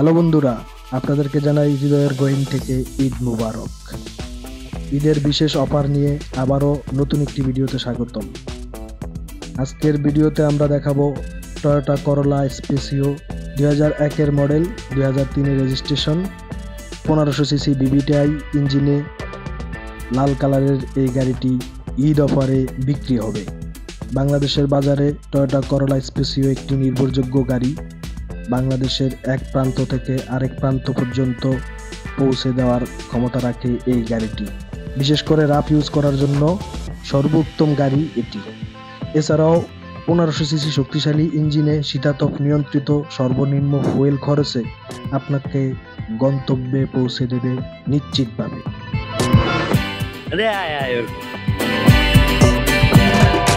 Hello বন্ধুরা, আপনাদেরকে জানাই হৃদয়ের গহীন থেকে ঈদ মুবারক। ঈদের বিশেষ অফার নিয়ে আবারও নতুন একটি ভিডিওতে স্বাগতম। আজকের ভিডিওতে আমরা দেখাবো টয়োটা করোলা স্পেসিও 2001-এর মডেল, 2003-এর রেজিস্ট্রেশন, 1500 সিসি বিবিটিআই ইঞ্জিনে লাল কালারের এই গাড়িটি ঈদ অফারে বিক্রি হবে। বাংলাদেশের বাজারে টয়োটা করোলা স্পেসিও একটি নির্ভরযোগ্য গাড়ি। বাংলাদেশের এক প্রান্ত থেকে আরেক প্রান্ত পর্যন্ত পৌঁছে দেওয়ার ক্ষমতা রাখে এই গাড়িটি। বিশেষ করে রাফ ইউজ করার জন্য সর্বোত্তম গাড়ি এটি। এছাড়াও 1500 সিসি শক্তিশালী ইঞ্জিনে শীতাতপ নিয়ন্ত্রিত সর্বনিম্ন ফুয়েল খরচে আপনাকে গন্তব্যে পৌঁছে দেবে নিশ্চিতভাবে।